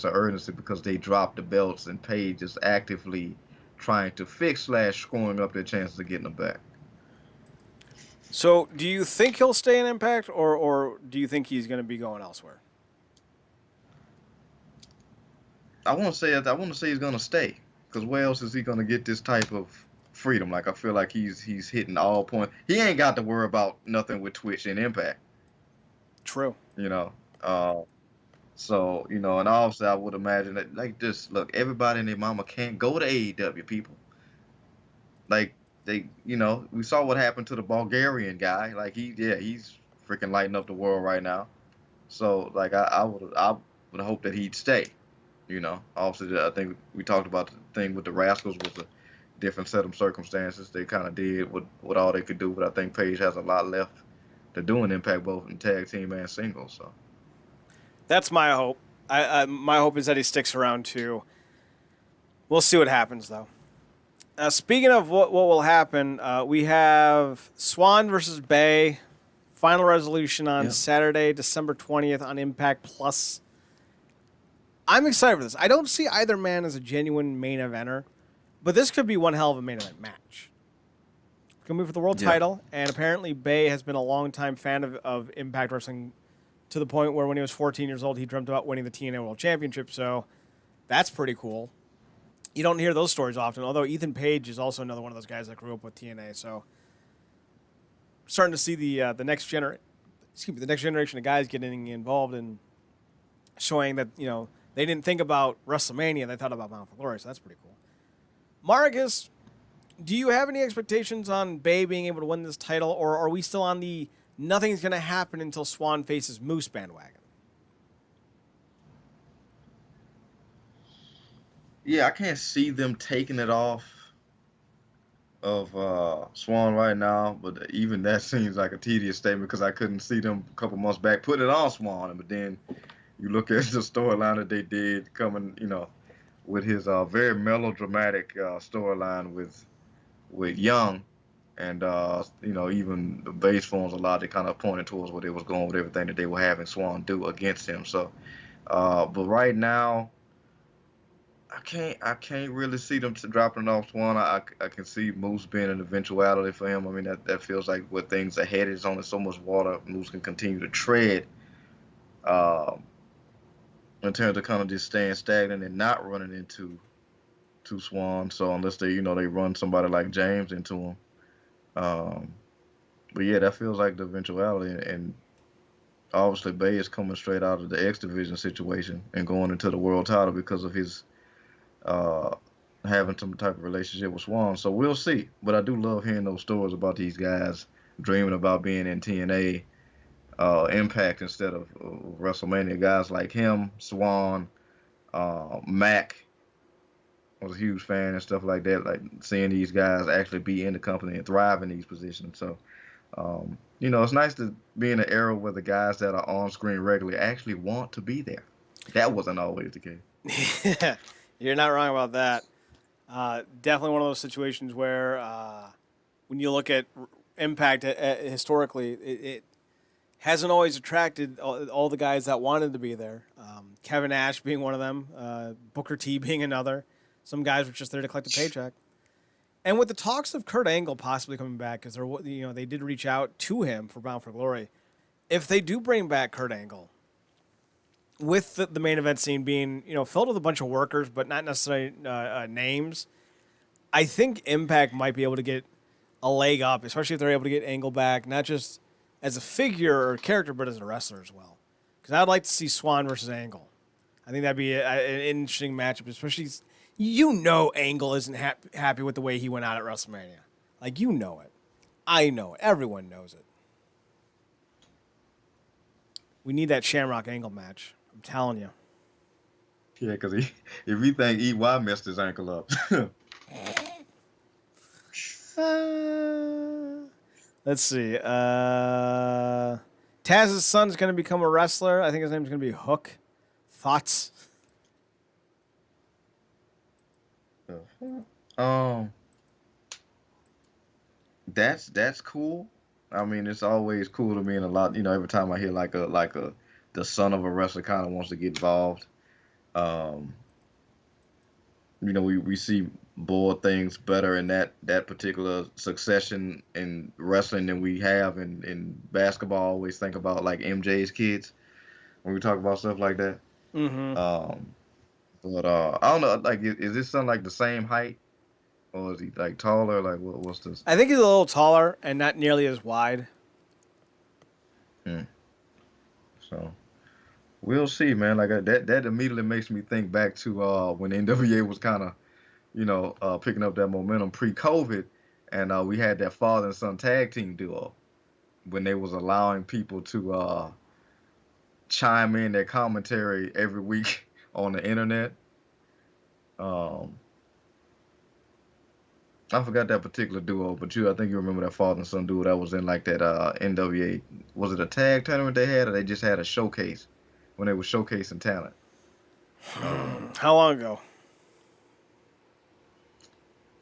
of urgency because they dropped the belts and Paige is actively trying to fix slash screwing up their chances of getting them back. So, do you think he'll stay in Impact, or do you think he's going to be going elsewhere? I want to say he's gonna stay because where else is he gonna get this type of freedom? Like I feel like he's hitting all points. He ain't got to worry about nothing with Twitch and Impact, True. you know. Uh, so and obviously I would imagine that like just look, everybody and their mama can't go to AEW. People like we saw what happened to the Bulgarian guy. Like he's freaking lighting up the world right now. So like I would hope that he'd stay. Obviously, I think we talked about the thing with the Rascals was a different set of circumstances. They kind of did what all they could do, but I think Paige has a lot left to do in Impact, both in tag team and singles. So That's my hope. My hope is that he sticks around too. We'll see what happens though. Speaking of what will happen, we have Swan versus Bay. Final resolution on yeah, Saturday, December 20th on Impact Plus. I'm excited for this. I don't see either man as a genuine main eventer, but this could be one hell of a main event match. It's going to be for the world yeah, title, and apparently Bay has been a longtime fan of Impact Wrestling to the point where when he was 14 years old, he dreamt about winning the TNA World Championship, so that's pretty cool. You don't hear those stories often, although Ethan Page is also another one of those guys that grew up with TNA, so starting to see the next generation of guys getting involved and showing that they didn't think about WrestleMania, they thought about Bound for Glory, so that's pretty cool. Marcus, do you have any expectations on Bay being able to win this title, or are we still on the nothing's going to happen until Swan faces Moose bandwagon? yeah. I can't see them taking it off of Swan right now, but even that seems like a tedious statement because I couldn't see them a couple months back putting it on Swan, but then you look at the storyline that they did coming, with his very melodramatic storyline with Young, and even the base forms a lot. They kind of pointed towards where they was going with everything that they were having Swan do against him. So, but right now, I can't really see them dropping off Swan. I can see Moose being an eventuality for him. I mean that feels like where things are headed. There's only so much water Moose can continue to tread. Um, in terms of kind of just staying stagnant and not running into Swan. So unless they run somebody like James into him, um, but yeah, that feels like the eventuality. And obviously, Bay is coming straight out of the X Division situation and going into the world title because of his uh, having some type of relationship with Swan. So we'll see. But I do love hearing those stories about these guys dreaming about being in TNA Impact instead of WrestleMania. Guys like him, Swan, Mac was a huge fan and stuff like that. Like seeing these guys actually be in the company and thrive in these positions. So, it's nice to be in an era where the guys that are on screen regularly actually want to be there. That wasn't always the case. You're not wrong about that. Definitely one of those situations where when you look at Impact historically, it hasn't always attracted all the guys that wanted to be there. Kevin Nash being one of them, Booker T being another. Some guys were just there to collect a paycheck. And with the talks of Kurt Angle possibly coming back, because they did reach out to him for Bound for Glory. If they do bring back Kurt Angle, with the main event scene being filled with a bunch of workers, but not necessarily names, I think Impact might be able to get a leg up, especially if they're able to get Angle back, not just as a figure or character, but as a wrestler as well. Because I'd like to see Swan versus Angle. I think that'd be an interesting matchup, especially Angle isn't happy with the way he went out at WrestleMania. Like, you know it. I know it. Everyone knows it. We need that Shamrock Angle match. I'm telling you. Yeah, because if you think EY messed his ankle up, Let's see. Taz's son's going to become a wrestler. I think his name's going to be Hook. Thoughts? um, that's cool. I mean, it's always cool to me, and a lot. Every time I hear like a the son of a wrestler kind of wants to get involved. Um, we see more things better in that particular succession in wrestling than we have in basketball. I always think about like MJ's kids when we talk about stuff like that. Mm-hmm. Um, but I don't know. Like, is this son like the same height, or is he like taller? Like, what's this? I think he's a little taller and not nearly as wide. Hmm. So we'll see, man. Like that immediately makes me think back to when NWA was kind of picking up that momentum pre-COVID, and we had that father and son tag team duo when they was allowing people to chime in their commentary every week on the internet. Um, I forgot that particular duo, but I think you remember that father and son duo that was in like that NWA. Was it a tag tournament they had, or they just had a showcase when they were showcasing talent? How long ago?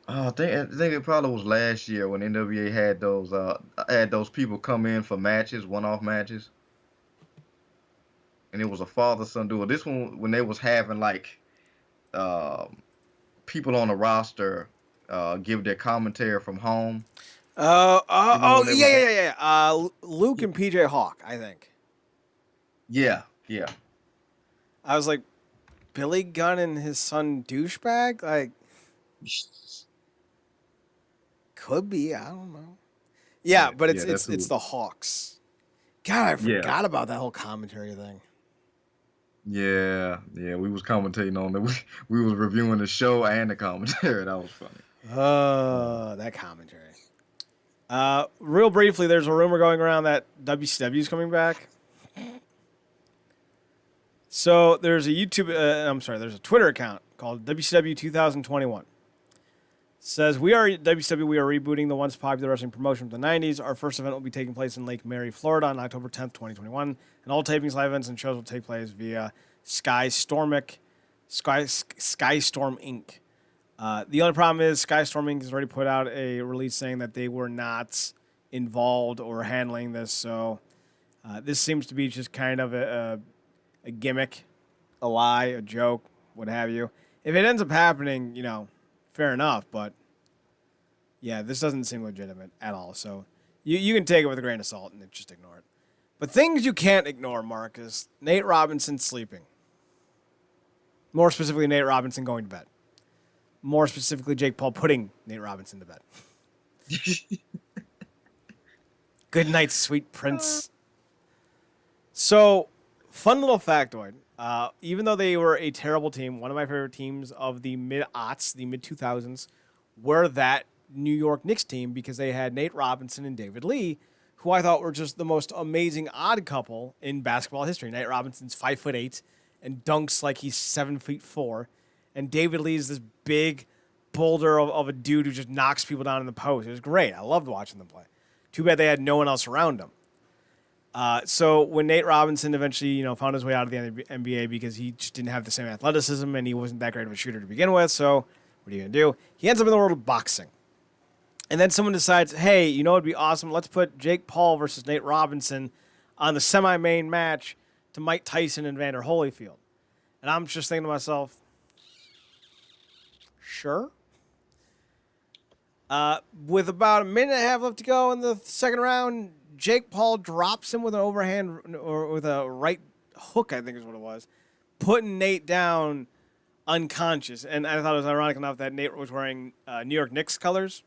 I think it probably was last year when NWA had those people come in for matches, one-off matches, and it was a father son duo. This one when they was having like um, people on the roster give their commentary from home. You remember when they Yeah, was? yeah, yeah, yeah. Luke and PJ Hawk, I think. Yeah, yeah. I was like, Billy Gunn and his son douchebag? Like, could be. I don't know. Yeah, Yeah, but yeah, that's it's who. the Hawks. God, I Yeah, forgot about that whole commentary thing. yeah, yeah. We was commentating on it. We was reviewing the show and the commentary. That was funny. Uh, That commentary. Real briefly, there's a rumor going around that WCW is coming back. So there's a there's a Twitter account called WCW 2021. Says we are WCW. We are rebooting the once popular wrestling promotion from the '90s. Our first event will be taking place in Lake Mary, Florida, on October 10th, 2021. And all tapings, live events, and shows will take place via Skystorm Inc. The only problem is Skystorm Inc. has already put out a release saying that they were not involved or handling this. So this seems to be just kind of a gimmick, a lie, a joke, what have you. If it ends up happening, fair enough. But yeah, this doesn't seem legitimate at all. So you can take it with a grain of salt and just ignore it. But things you can't ignore, Mark, is Nate Robinson sleeping. More specifically, Nate Robinson going to bed. More specifically, Jake Paul putting Nate Robinson to bed. Good night, sweet prince. So, fun little factoid. Even though they were a terrible team, one of my favorite teams of the mid-aughts, the mid-2000s, were that New York Knicks team because they had Nate Robinson and David Lee, who I thought were just the most amazing odd couple in basketball history. Nate Robinson's 5'8" and dunks like he's 7'4", and David Lee's this big boulder of a dude who just knocks people down in the post. It was great. I loved watching them play. Too bad they had no one else around them. So when Nate Robinson eventually, found his way out of the NBA because he just didn't have the same athleticism and he wasn't that great of a shooter to begin with, so what are you going to do? He ends up in the world of boxing. And then someone decides, hey, it would be awesome. Let's put Jake Paul versus Nate Robinson on the semi-main match to Mike Tyson and Vander Holyfield. And I'm just thinking to myself, sure. With about a minute and a half left to go in the second round, Jake Paul drops him with an overhand or with a right hook, I think is what it was, putting Nate down unconscious. And I thought it was ironic enough that Nate was wearing New York Knicks colors.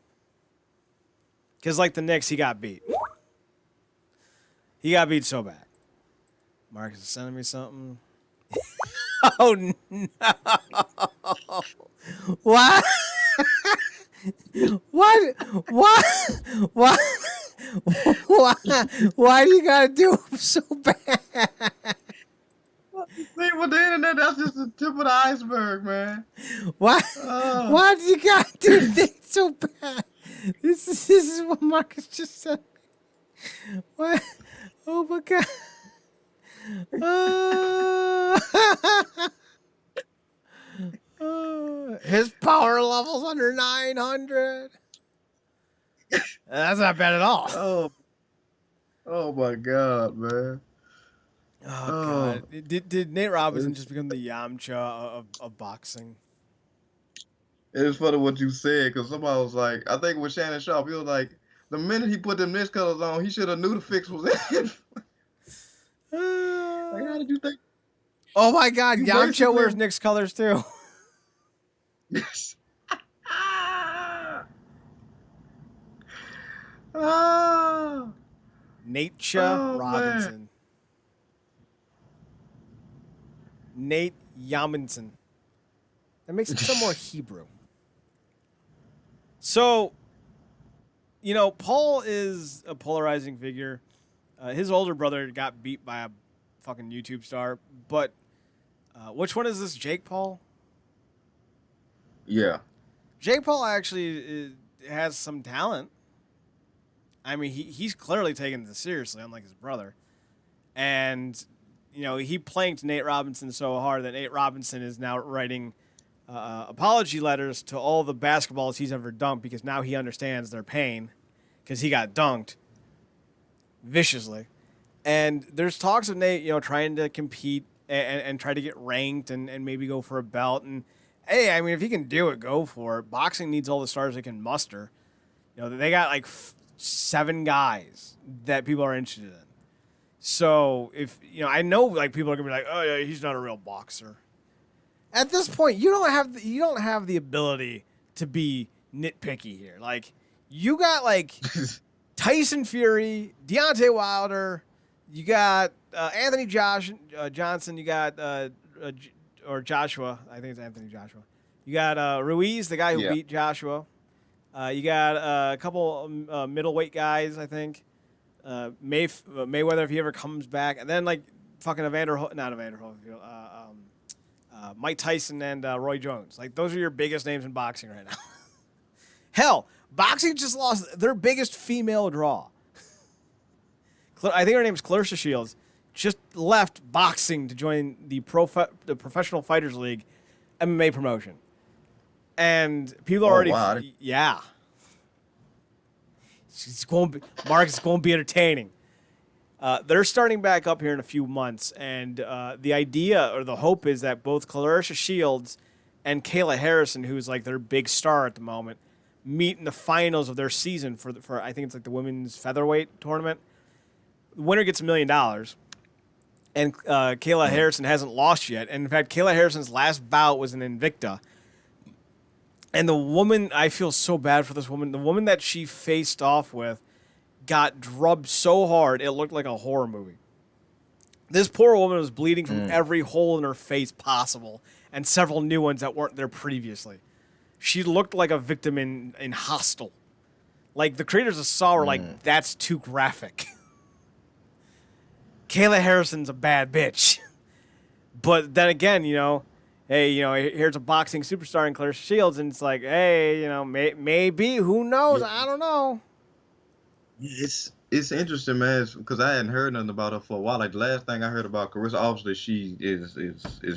Because like the Knicks, he got beat. He got beat so bad. Marcus is sending me something. Oh, no. What? What? What? What? Why do you gotta do him so bad? See, with the internet, that's just the tip of the iceberg, man. Why? Uh, Why do you gotta do things so bad? This is what Marcus just said. What? Oh my god. His power level's under 900. That's not bad at all. oh, oh my God, man. Oh Oh, God! Did Nate Robinson it's, just become the Yamcha of boxing? it's funny what you said because somebody was like, I think with Shannon Sharp, he was like, the minute he put them mixed colors on, he should have knew the fix was in. Like, how did you think? Oh my God! You Yamcha basically wears Nick's colors too. yes. Ah, Natecha oh man. Robinson. Nate Yamundsen. That makes it sound more Hebrew. So, Paul is a polarizing figure. His older brother got beat by a fucking YouTube star. But which one is this? Jake Paul? Yeah. Jake Paul actually has some talent. I mean, he's clearly taking this seriously, unlike his brother. And, he planked Nate Robinson so hard that Nate Robinson is now writing apology letters to all the basketballs he's ever dunked because now he understands their pain because he got dunked viciously. And there's talks of Nate, trying to compete and try to get ranked and maybe go for a belt. And, hey, I mean, if he can do it, go for it. Boxing needs all the stars they can muster. They got like 7 guys that people are interested in. So if I know like people are gonna be like, oh yeah, he's not a real boxer. At this point, you don't have the ability to be nitpicky here. Like you got like Tyson Fury, Deontay Wilder, you got Anthony Johnson, you got or Joshua, I think it's Anthony Joshua. You got Ruiz, the guy who Yeah. beat Joshua. You got a couple middleweight guys, I think. Mayweather if he ever comes back, and then like fucking Mike Tyson and Roy Jones. Like those are your biggest names in boxing right now. Hell, boxing just lost their biggest female draw. I think her name is Clarissa Shields. Just left boxing to join the Professional Fighters League MMA promotion, and people are Oh already wow. yeah. It's going to be entertaining. They're starting back up here in a few months, and the idea or the hope is that both Clarissa Shields and Kayla Harrison, who's like their big star at the moment, meet in the finals of their season for I think it's like the women's featherweight tournament. The winner gets $1 million, and Kayla Harrison hasn't lost yet. And in fact, Kayla Harrison's last bout was an Invicta. And the woman, I feel so bad for this woman. The woman that she faced off with got drubbed so hard it looked like a horror movie. This poor woman was bleeding from every hole in her face possible and several new ones that weren't there previously. She looked like a victim in Hostel. Like the creators of Saw were like, that's too graphic. Kayla Harrison's a bad bitch. But then again, hey, here's a boxing superstar in Clarissa Shields, and it's like, hey, maybe, who knows? Yeah. I don't know. It's interesting, man, because I hadn't heard nothing about her for a while. Like the last thing I heard about Carissa, obviously she is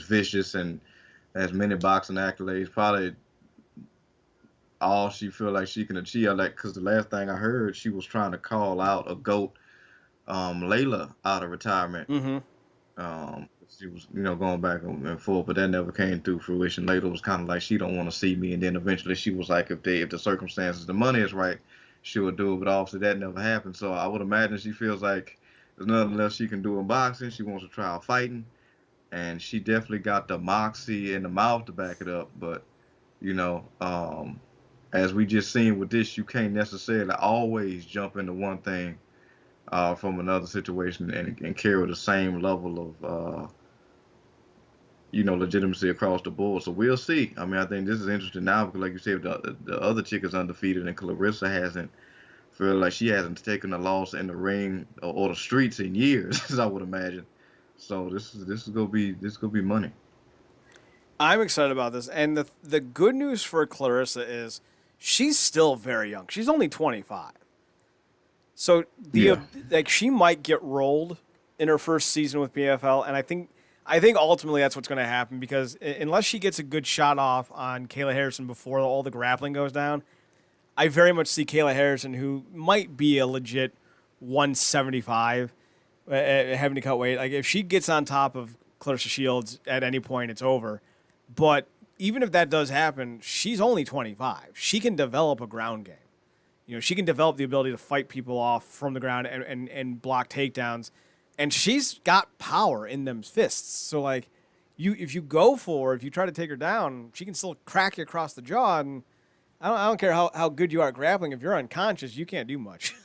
vicious and has many boxing accolades. Probably all she feel like she can achieve. Like because the last thing I heard, she was trying to call out a goat, Layla, out of retirement. Mm-hmm. She was, going back and forth, but that never came through fruition. Layla was kind of like she don't want to see me, and then eventually she was like, if the circumstances, the money is right, she would do it. But obviously that never happened. So I would imagine she feels like there's nothing else she can do in boxing. She wants to try out fighting, and she definitely got the moxie and the mouth to back it up. But as we just seen with this, you can't necessarily always jump into one thing from another situation and carry the same level of legitimacy across the board. So we'll see. I mean, I think this is interesting now because, like you said, the other chick is undefeated, and Clarissa feel like she hasn't taken a loss in the ring or the streets in years, as I would imagine. So this is gonna be money. I'm excited about this, and the good news for Clarissa is she's still very young. She's only 25, so she might get rolled in her first season with PFL, and I think ultimately that's what's going to happen because unless she gets a good shot off on Kayla Harrison before all the grappling goes down, I very much see Kayla Harrison, who might be a legit 175, having to cut weight. Like if she gets on top of Clarissa Shields at any point, it's over. But even if that does happen, she's only 25. She can develop a ground game. You know, she can develop the ability to fight people off from the ground and block takedowns. And she's got power in them fists. So like if you try to take her down, she can still crack you across the jaw. And I don't care how good you are at grappling. If you're unconscious, you can't do much.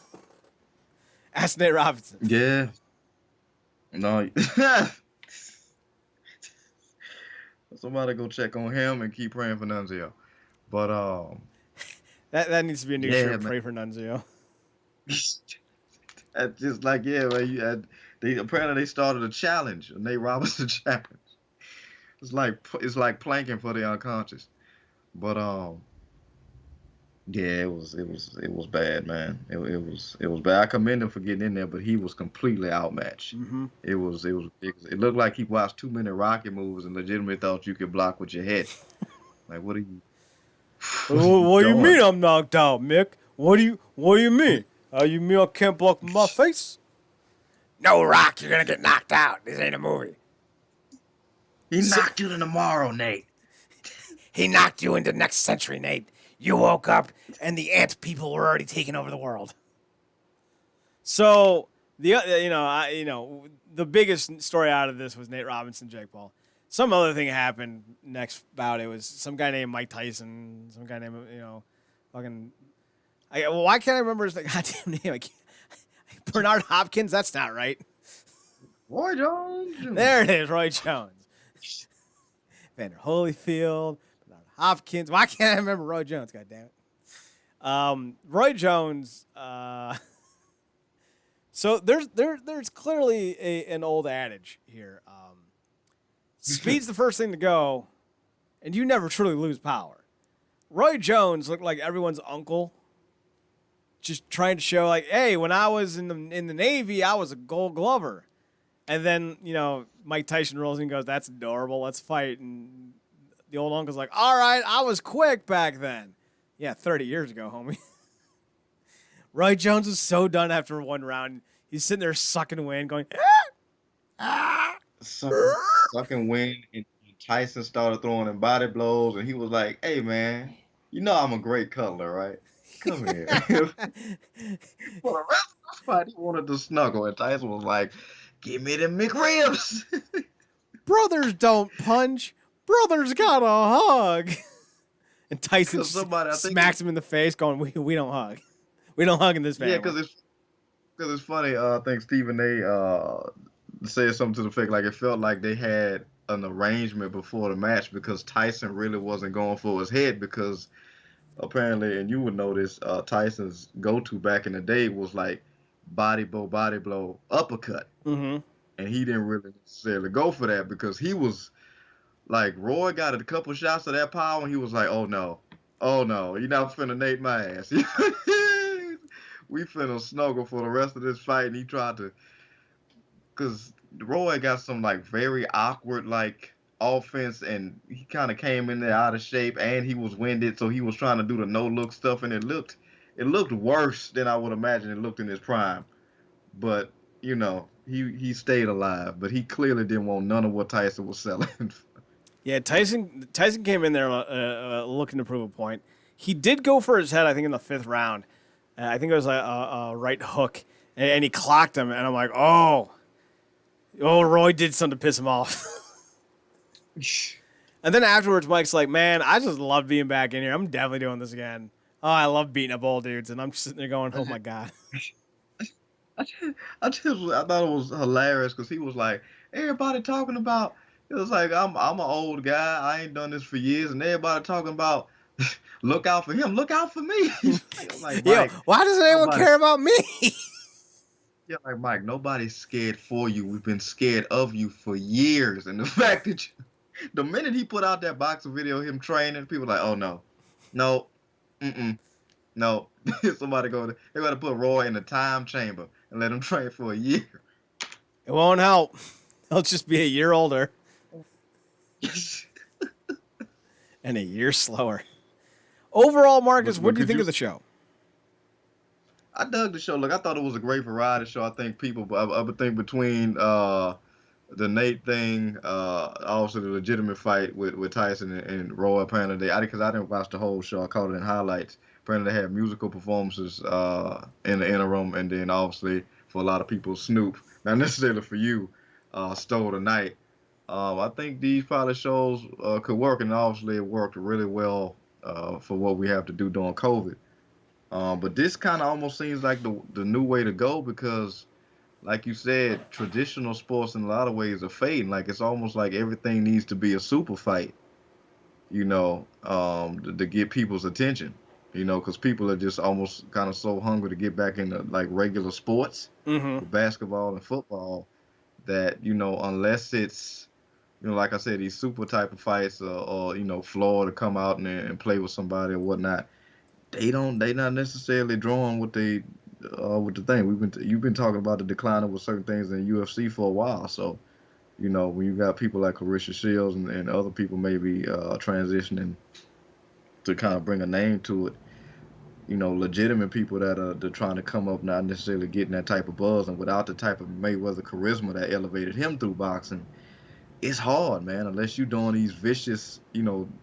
Ask Nate Robinson. Yeah. No. Somebody go check on him and keep praying for Nunzio. But that needs to be a new shirt. Pray for Nunzio. That's just like man. Apparently they started a challenge, a Nate Robinson challenge. It's like planking for the unconscious. But yeah, it was bad, man. It was bad. I commend him for getting in there, but he was completely outmatched. Mm-hmm. It was ridiculous. It looked like he watched too many Rocky movies and legitimately thought you could block with your head. Like, what are you? What do you mean I'm knocked out, Mick? What do you mean? You mean I can't block with my face? No, Rock, you're gonna get knocked out. This ain't a movie. He knocked you in tomorrow, Nate. He knocked you into next century, Nate. You woke up and the ant people were already taking over the world. So the biggest story out of this was Nate Robinson, Jake Paul. Some other thing happened next bout. It was some guy named Mike Tyson. Some guy named why can't I remember his goddamn name? Bernard Hopkins. That's not right. Roy Jones. There it is, Roy Jones. Vander Holyfield. Hopkins. Why can't I remember Roy Jones? God damn it. Roy Jones. So there's clearly an old adage here. Speed's the first thing to go, and you never truly lose power. Roy Jones looked like everyone's uncle, just trying to show like, hey, when I was in the Navy, I was a Gold Glover, and then Mike Tyson rolls in and goes, "That's adorable. Let's fight." And the old uncle's like, all right, I was quick back then. Yeah, 30 years ago, homie. Roy Jones was so done after one round. He's sitting there sucking wind, going, sucking wind. And Tyson started throwing him body blows, and he was like, hey, man, you know I'm a great cutler, right? Come here. For the rest of the fight, he wanted to snuggle, and Tyson was like, give me them McRibs. Brothers don't punch. Brothers got a hug. And Tyson smacks him in the face going, we don't hug. We don't hug in this family. Yeah, because it's funny. I think Stephen A. Said something to the effect like it felt like they had an arrangement before the match because Tyson really wasn't going for his head because apparently, and you would notice, Tyson's go-to back in the day was like body blow, uppercut. Mm-hmm. And he didn't really necessarily go for that because he was like, Roy got a couple shots of that power and he was like, oh no, you're not finna Nate my ass. We finna snuggle for the rest of this fight. And he tried to, because Roy got some like very awkward like offense and he kind of came in there out of shape and he was winded. So he was trying to do the no look stuff and it looked worse than I would imagine it looked in his prime. But, he stayed alive, but he clearly didn't want none of what Tyson was selling. Yeah, Tyson came in there looking to prove a point. He did go for his head, I think, in the 5th round. I think it was a right hook, and he clocked him, and I'm like, oh, Roy did something to piss him off. And then afterwards, Mike's like, man, I just love being back in here. I'm definitely doing this again. Oh, I love beating up old dudes, and I'm just sitting there going, oh, my God. I thought it was hilarious because he was like, everybody talking about, it was like, I'm an old guy. I ain't done this for years. And everybody talking about, look out for him. Look out for me. I'm like, Mike, why doesn't anyone care about me? Yeah, like, Mike, nobody's scared for you. We've been scared of you for years. And the fact that the minute he put out that boxing video of him training, people were like, oh, no. No. Somebody they're going to put Roy in a time chamber and let him train for a year. It won't help. He'll just be a year older. And a year slower. Overall, Marcus, what do you think of the show? I dug the show. Look, I thought it was a great variety show. I think people, I would think between the Nate thing, also the legitimate fight with Tyson and Roy. Apparently, because I didn't watch the whole show. I caught it in highlights. Apparently, they had musical performances in the interim, and then obviously for a lot of people, Snoop. Not necessarily for you, stole the night. I think these pilot shows could work, and obviously it worked really well for what we have to do during COVID. But this kind of almost seems like the new way to go because, like you said, traditional sports in a lot of ways are fading. Like it's almost like everything needs to be a super fight, to get people's attention. Because people are just almost kind of so hungry to get back into like regular sports, Mm-hmm. with basketball and football, that unless it's like I said, these super type of fights, or Florida come out and play with somebody or whatnot, they not necessarily drawing with the thing. You've been talking about the decline of certain things in UFC for a while. So when you got people like Clarissa Shields and other people maybe transitioning to kind of bring a name to it, legitimate people that are they're trying to come up, not necessarily getting that type of buzz, and without the type of Mayweather charisma that elevated him through boxing, it's hard, man. Unless you're doing these vicious,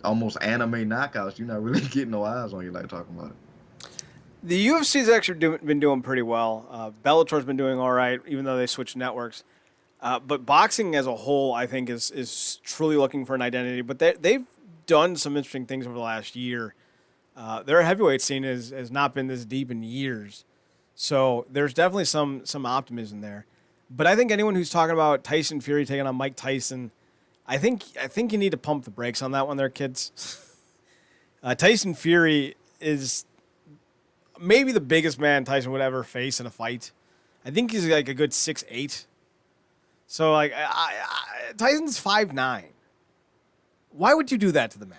almost anime knockouts, you're not really getting no eyes on you like talking about it. The UFC's actually been doing pretty well. Bellator's been doing all right, even though they switched networks. But boxing as a whole, I think, is truly looking for an identity. But they've done some interesting things over the last year. Their heavyweight scene has not been this deep in years. So there's definitely some optimism there. But I think anyone who's talking about Tyson Fury taking on Mike Tyson, I think you need to pump the brakes on that one there, kids. Tyson Fury is maybe the biggest man Tyson would ever face in a fight. I think he's like a good 6'8". So like Tyson's 5'9". Why would you do that to the man?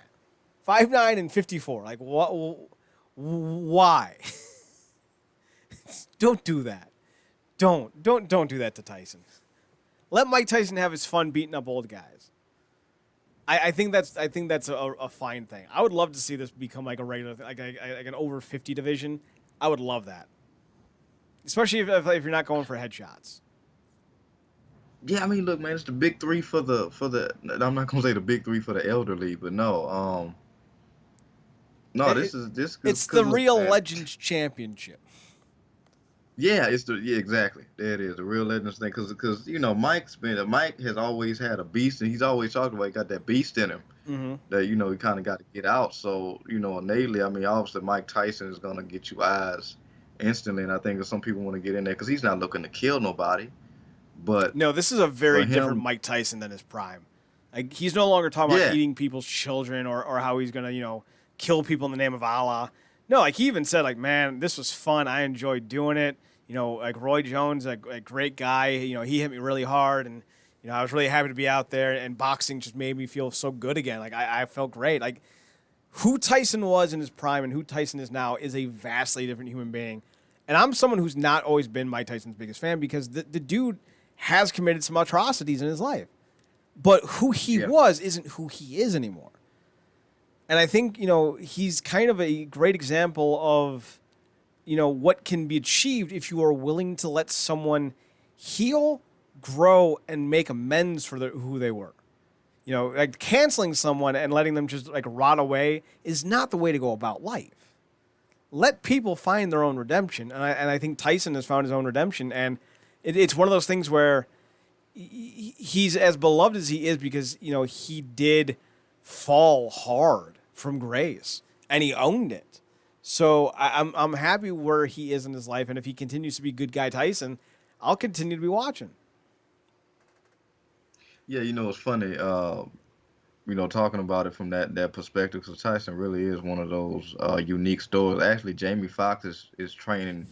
5'9" and 54. Like what? Why? Don't do that. Don't do that to Tyson. Let Mike Tyson have his fun beating up old guys. I think that's a fine thing. I would love to see this become like a regular, like an over 50 division. I would love that, especially if you're not going for headshots. Yeah, I mean, look, man, it's the big three for the. I'm not gonna say the big three for the elderly, but no, no, It, this it, is this it's because the look, real man. Legends Championship. Yeah, yeah, exactly. There it is, the real legends thing. Because Mike has always had a beast, and he's always talked about he got that beast in him Mm-hmm. that he kind of got to get out. So innately, I mean, obviously Mike Tyson is gonna get you eyes instantly, and I think that some people want to get in there because he's not looking to kill nobody, but No, this is a for very different him, Mike Tyson than his prime. Like he's no longer talking about yeah, eating people's children or how he's gonna kill people in the name of Allah. No, like he even said like, man, this was fun. I enjoyed doing it. Like Roy Jones, a great guy. He hit me really hard, and I was really happy to be out there. And boxing just made me feel so good again. Like I felt great. Like who Tyson was in his prime and who Tyson is now is a vastly different human being. And I'm someone who's not always been Mike Tyson's biggest fan because the dude has committed some atrocities in his life. But who he yeah, was isn't who he is anymore. And I think, he's kind of a great example of, what can be achieved if you are willing to let someone heal, grow, and make amends for who they were. Like canceling someone and letting them just like rot away is not the way to go about life. Let people find their own redemption. And I think Tyson has found his own redemption. And it's one of those things where he's as beloved as he is because, he did fall hard from grace and he owned it. So I'm happy where he is in his life. And if he continues to be good guy Tyson, I'll continue to be watching. yeah. It's funny. Talking about it from that perspective, because Tyson really is one of those unique stories. Actually, Jamie Foxx is training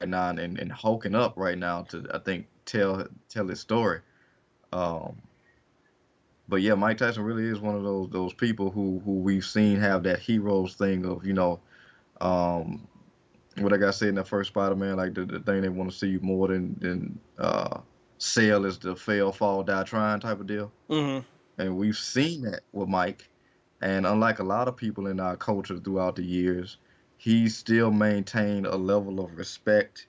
right now and hulking up right now to I think tell his story. Um, but yeah, Mike Tyson really is one of those people who we've seen have that heroes thing of um, what I got said in that first Spider-Man, like the thing they want to see you more than sell is the fail, fall, die trying type of deal. Mm-hmm. And we've seen that with Mike. And unlike a lot of people in our culture throughout the years, he still maintained a level of respect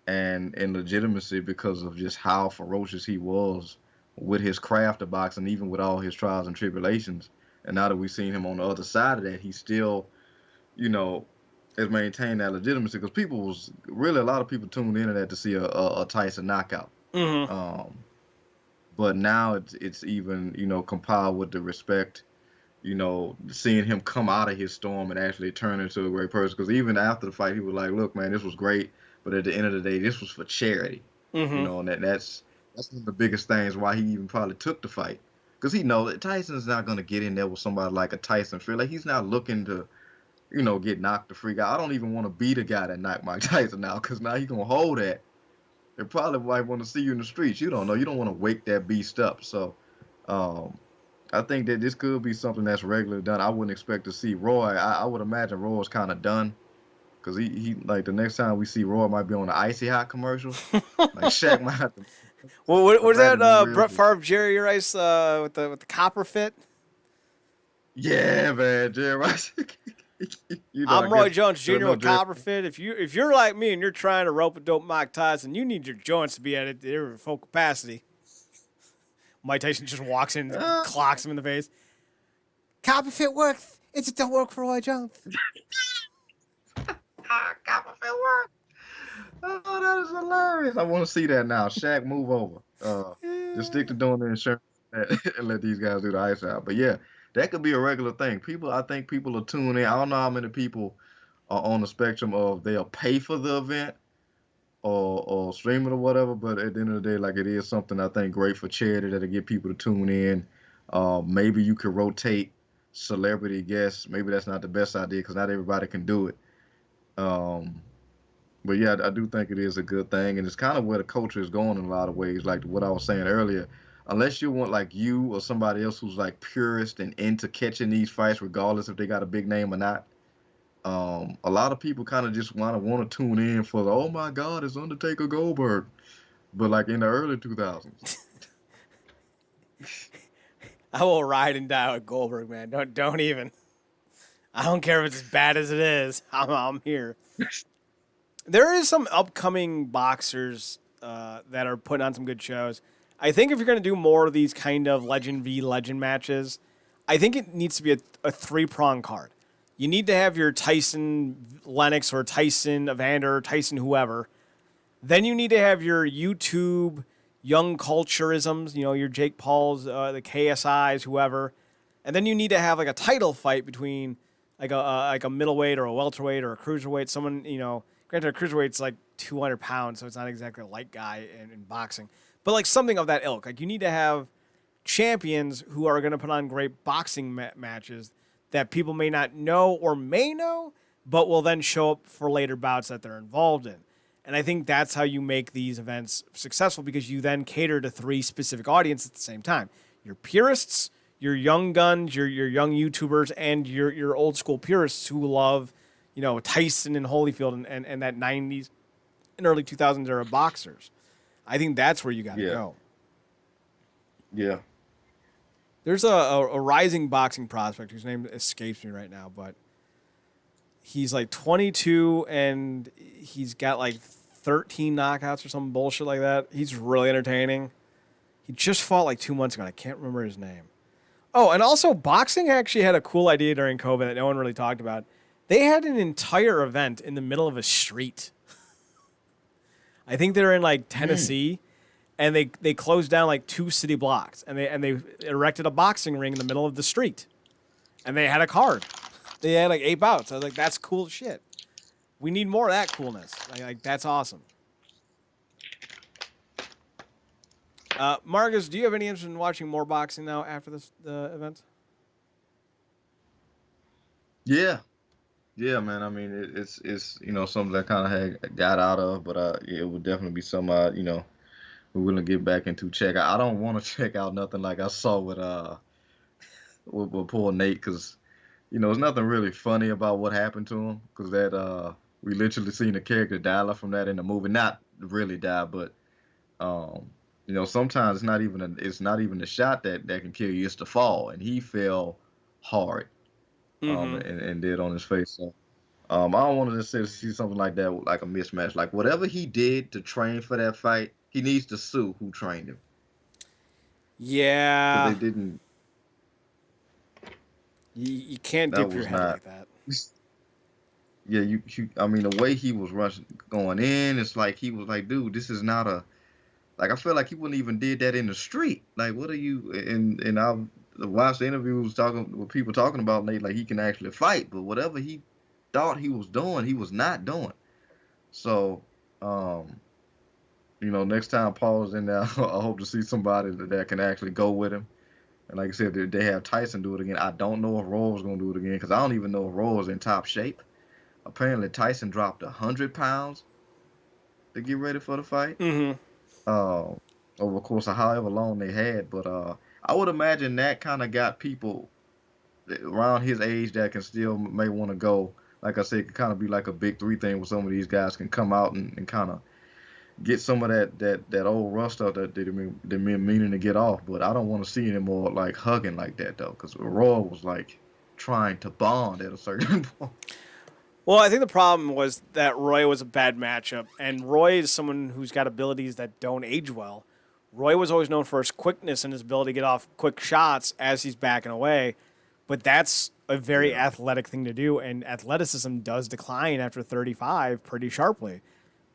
and legitimacy because of just how ferocious he was with his craft of boxing, even with all his trials and tribulations. And now that we've seen him on the other side of that, he still, you know, has maintained that legitimacy because people was really a lot of people tuned into that to see a Tyson knockout. Mm-hmm. Um, but now it's even compiled with the respect, seeing him come out of his storm and actually turn into a great person. Because even after the fight, he was like, "Look, man, this was great, but at the end of the day, this was for charity." Mm-hmm. And that's one of the biggest things why he even probably took the fight. Because he knows that Tyson's not gonna get in there with somebody like a Tyson Fury. Like he's not looking to, get knocked the freak out. I don't even want to be the guy that knocked Mike Tyson out, because now he gonna hold that. They probably might want to see you in the streets. You don't know. You don't want to wake that beast up. So, um, I think that this could be something that's regularly done. I wouldn't expect to see Roy. I would imagine Roy's kind of done, because he like the next time we see Roy might be on the Icy Hot commercial. Like Shaq might have to Well, what was that? rather be real. Brett Favre, Jerry Rice with the copper fit. Yeah, man, Jerry Rice. I'm I Roy guess Jones I Jr. know with Jerry. Copperfit. If you're like me and you're trying to rope a dope Mike Tyson, you need your joints to be at their full capacity. Mike Tyson just walks in, Uh, clocks him in the face. Copperfit works. It just don't work for Roy Jones. Copperfield work. Oh, that is hilarious. I want to see that now. Shaq, move over. Just stick to doing the insurance and let these guys do the ice out. But yeah, that could be a regular thing. I think people are tuning in. I don't know how many people are on the spectrum of they'll pay for the event or stream it or whatever. But at the end of the day, like it is something I think great for charity that'll get people to tune in. Maybe you could rotate celebrity guests. Maybe that's not the best idea because not everybody can do it. Um, but yeah, I do think it is a good thing, and it's kind of where the culture is going in a lot of ways. Like what I was saying earlier, unless you want like you or somebody else who's like purist and into catching these fights, regardless if they got a big name or not. A lot of people kind of just want to tune in for the oh my God, it's Undertaker Goldberg, but like in the early 2000s. I will ride and die with Goldberg, man. Don't even. I don't care if it's as bad as it is. I'm here. There is some upcoming boxers that are putting on some good shows. I think if you're going to do more of these kind of legend v legend matches, I think it needs to be a three-prong card. You need to have your Tyson Lennox or Tyson Evander, Tyson whoever. Then you need to have your YouTube young culturisms, your Jake Pauls, the KSIs, whoever. And then you need to have like a title fight between like a middleweight or a welterweight or a cruiserweight. Someone, granted, a cruiserweight's like 200 pounds, so it's not exactly a light guy in boxing. But like something of that ilk. Like you need to have champions who are going to put on great boxing matches that people may not know or may know, but will then show up for later bouts that they're involved in. And I think that's how you make these events successful, because you then cater to three specific audiences at the same time. Your purists, your young guns, your young YouTubers, and your old school purists who love, Tyson and Holyfield and that 90s and early 2000s era boxers. I think that's where you got to go. Yeah. There's a rising boxing prospect whose name escapes me right now, but he's like 22 and he's got like 13 knockouts or some bullshit like that. He's really entertaining. He just fought like 2 months ago, and I can't remember his name. Oh, and also boxing actually had a cool idea during COVID that no one really talked about. They had an entire event in the middle of a street. I think they're in like Tennessee. And they closed down like 2 city blocks, and they erected a boxing ring in the middle of the street, and they had a card. They had like 8 bouts. I was like, that's cool shit. We need more of that coolness. Like that's awesome. Marcus, do you have any interest in watching more boxing now after the event? Yeah, man. I mean, it's something that kind of had got out of, but it would definitely be something we're gonna get back into check. I don't want to check out nothing like I saw with poor Nate, because there's nothing really funny about what happened to him, because that we literally seen a character die from that in the movie. Not really die, but sometimes it's not even the shot that can kill you, it's the fall, and he fell hard, Mm-hmm. and did on his face. So I don't want to just see something like that, like a mismatch. Like whatever he did to train for that fight, he needs to sue who trained him because Yeah, they didn't. you can't That dip your was head not. like that. Yeah, I mean, the way he was rushing, going in, it's like he was like, dude, this is not a. Like I feel like he wouldn't even did that in the street. Like, what are you? And I watched the interviews talking with people talking about Nate, like he can actually fight, but whatever he thought he was doing, he was not doing. So, um, next time Paul is in there, I hope to see somebody that can actually go with him. And like I said, they have Tyson do it again. I don't know if Roy's gonna do it again because I don't even know if Roy's in top shape. Apparently, Tyson dropped 100 pounds to get ready for the fight. Mm-hmm. Uh, over the course of however long they had, but I would imagine that kind of got people around his age that can still may want to go. Like I said, it could kind of be like a big three thing where some of these guys can come out and kind of get some of that old rust stuff that they've been meaning to get off. But I don't want to see any more like hugging like that though, because Roy was like trying to bond at a certain point. Well, I think the problem was that Roy was a bad matchup, and Roy is someone who's got abilities that don't age well. Roy was always known for his quickness and his ability to get off quick shots as he's backing away, but that's a very Yeah, athletic thing to do, and athleticism does decline after 35 pretty sharply.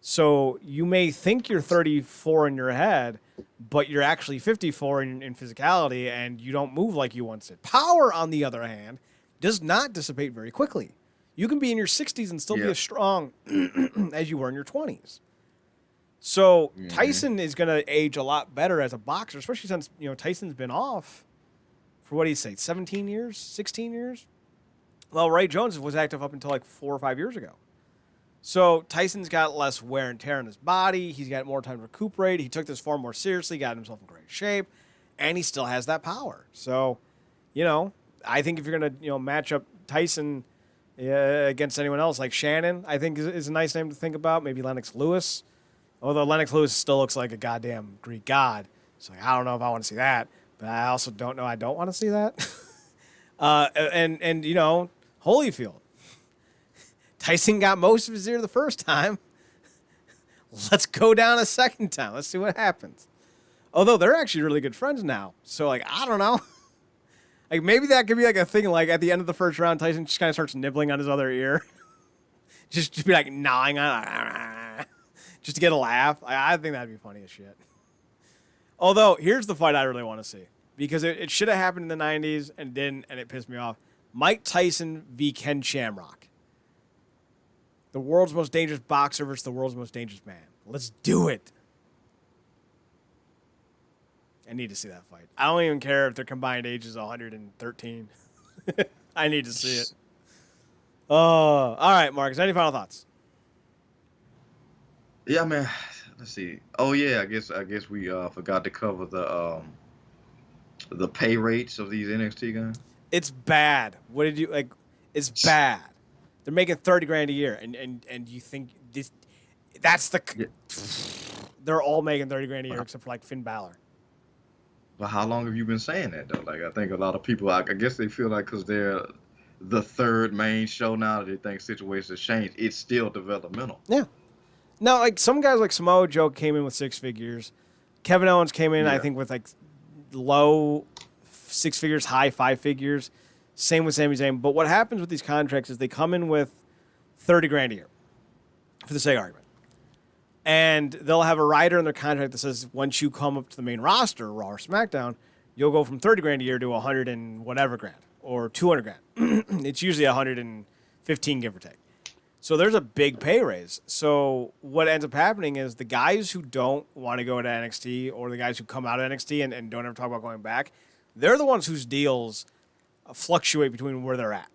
So you may think you're 34 in your head, but you're actually 54 in physicality, and you don't move like you once did. Power, on the other hand, does not dissipate very quickly. You can be in your 60s and still be yeah, as strong as you were in your 20s. So hmm Tyson is going to age a lot better as a boxer, especially since Tyson's been off for what do you say, 17 years, 16 years. Well, Ray Jones was active up until like 4 or 5 years ago. So Tyson's got less wear and tear on his body. He's got more time to recuperate. He took this far more seriously, got himself in great shape, and he still has that power. So, I think if you're gonna match up Tyson against anyone else, like Shannon, I think is a nice name to think about. Maybe Lennox Lewis, although Lennox Lewis still looks like a goddamn Greek god. So I don't know if I want to see that, but I also don't know I don't want to see that. And Holyfield. Tyson got most of his ear the first time. Let's go down a second time. Let's see what happens. Although they're actually really good friends now. So, like, I don't know. Like, maybe that could be like a thing. Like, at the end of the first round, Tyson just kind of starts nibbling on his other ear. just be like gnawing on it. Just to get a laugh. I think that'd be funny as shit. Although, here's the fight I really want to see. Because it should have happened in the 90s and didn't, and it pissed me off. Mike Tyson v. Ken Shamrock. The world's most dangerous boxer versus the world's most dangerous man. Let's do it. I need to see that fight. I don't even care if their combined age is 113. I need to see it. Oh, all right, Marcus. Any final thoughts? yeah, man. Let's see. Oh yeah, I guess we forgot to cover the pay rates of these NXT guys. It's bad. What did you like? It's bad. They're making 30 grand a year, and you think this? That's the. Yeah. They're all making 30 grand a year except for like Finn Balor. But how long have you been saying that though? Like I think a lot of people, I guess they feel like because they're the third main show now, that they think situations change. It's still developmental. Yeah. Now, like some guys like Samoa Joe came in with 6 figures. Kevin Owens came in, I Yeah. think, with like low 6 figures, high 5 figures. Same with Sami Zayn. But what happens with these contracts is they come in with 30 grand a year, for the sake of argument. And they'll have a rider in their contract that says once you come up to the main roster, Raw or SmackDown, you'll go from 30 grand a year to 100 and whatever grand or 200 grand. It's usually 115, give or take. So there's a big pay raise. So what ends up happening is the guys who don't want to go to NXT or the guys who come out of NXT and don't ever talk about going back, they're the ones whose deals fluctuate between where they're at.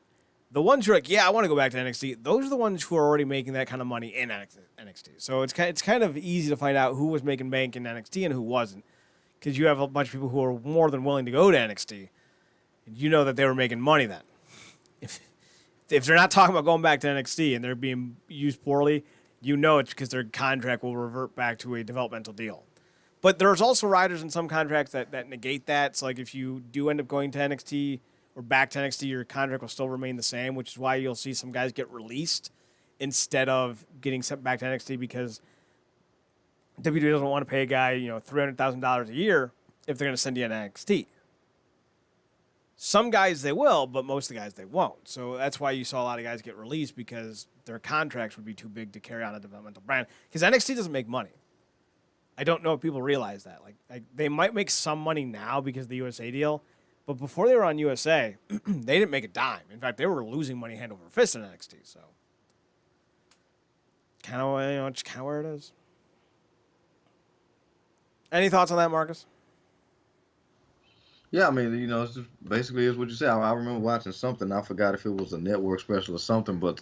The ones who are like, yeah, I want to go back to NXT, those are the ones who are already making that kind of money in NXT. So it's kind of easy to find out who was making bank in NXT and who wasn't, because you have a bunch of people who are more than willing to go to NXT. And you know that they were making money then. If they're not talking about going back to NXT and they're being used poorly, you know it's because their contract will revert back to a developmental deal. But there's also riders in some contracts that negate that. So like if you do end up going to NXT or back to NXT, your contract will still remain the same, which is why you'll see some guys get released instead of getting sent back to NXT because WWE doesn't want to pay a guy, $300,000 a year if they're going to send you to NXT. Some guys they will, but most of the guys they won't. So that's why you saw a lot of guys get released because their contracts would be too big to carry on a developmental brand. Because NXT doesn't make money. I don't know if people realize that. Like they might make some money now because of the USA deal, but before they were on USA, they didn't make a dime. In fact, they were losing money hand over fist in NXT. So kind of just kind of where it is. Any thoughts on that, Marcus? Yeah, I mean, it's just basically is what you said. I remember watching something. I forgot if it was a network special or something, but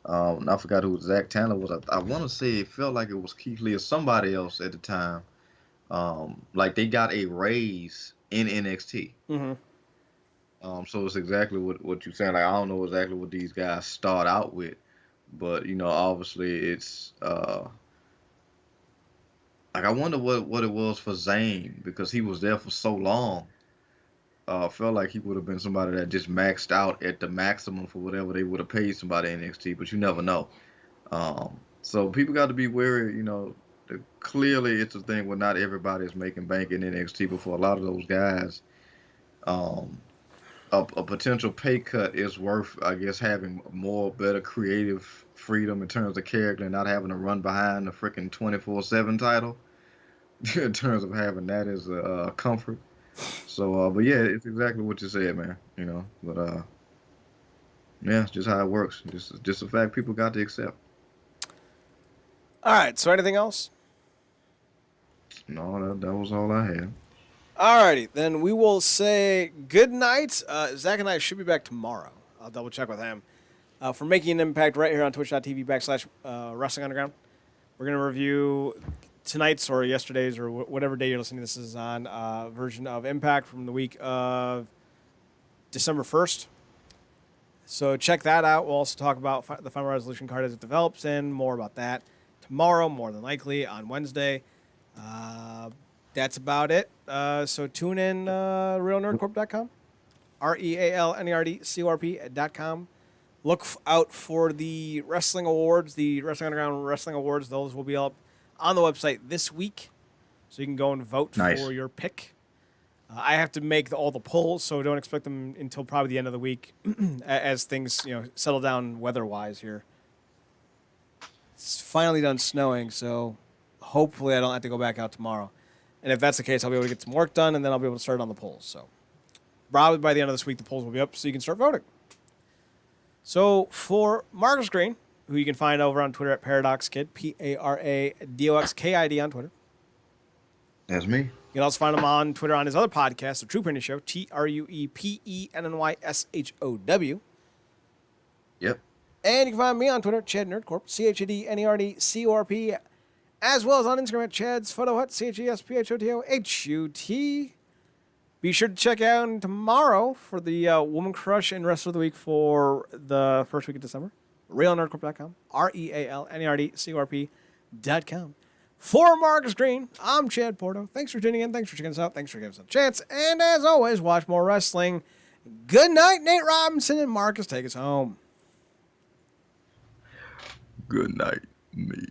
I forgot who Zach Tanner was. I want to say it felt like it was Keith Lee or somebody else at the time. Like they got a raise in NXT. Mm-hmm. So it's exactly what you're saying. Like I don't know exactly what these guys start out with, but obviously it's like I wonder what it was for Zayn because he was there for so long. Felt like he would have been somebody that just maxed out at the maximum for whatever they would have paid somebody in NXT, but you never know. So people got to be wary. Clearly it's a thing where not everybody is making bank in NXT, but for a lot of those guys, a potential pay cut is worth, I guess, having better creative freedom in terms of character and not having to run behind the freaking 24/7 title. In terms of having that as a comfort. So, but yeah, it's exactly what you said, man. But yeah, it's just how it works. Just a fact people got to accept. All right. So, anything else? No, that was all I had. All righty, then we will say good night. Zach and I should be back tomorrow. I'll double check with him for making an impact right here on twitch.tv/Wrestling Underground. We're gonna review tonight's or yesterday's or whatever day you're listening to this is on version of Impact from the week of December 1st. So check that out. We'll also talk about the Final Resolution card as it develops and more about that tomorrow, more than likely on Wednesday. That's about it. So tune in realnerdcorp.com, RealNerdCorp.com. Look out for the Wrestling Awards, the Wrestling Underground Wrestling Awards. Those will be up on the website this week, so you can go and vote for your pick. I have to make all the polls, so don't expect them until probably the end of the week as things settle down weather-wise here. It's finally done snowing, so hopefully I don't have to go back out tomorrow. And if that's the case, I'll be able to get some work done, and then I'll be able to start on the polls. So probably by the end of this week, the polls will be up, so you can start voting. So for Marcus Green, who you can find over on Twitter at ParadoxKid, ParadoxKid on Twitter. That's me. You can also find him on Twitter on his other podcast, The True Penny Show, TruePennyShow. Yep. And you can find me on Twitter, Chad Nerdcorp, ChadNerdCorp, as well as on Instagram at Chad's Photo Hut, ChesPhotoHut. Be sure to check out tomorrow for the Woman Crush and rest of the week for the first week of December. RealNerdcorp.com, RealNerdCorp.com. For Marcus Green, I'm Chad Porto. Thanks for tuning in. Thanks for checking us out. Thanks for giving us a chance. And as always, watch more wrestling. Good night, Nate Robinson and Marcus. Take us home. Good night, me.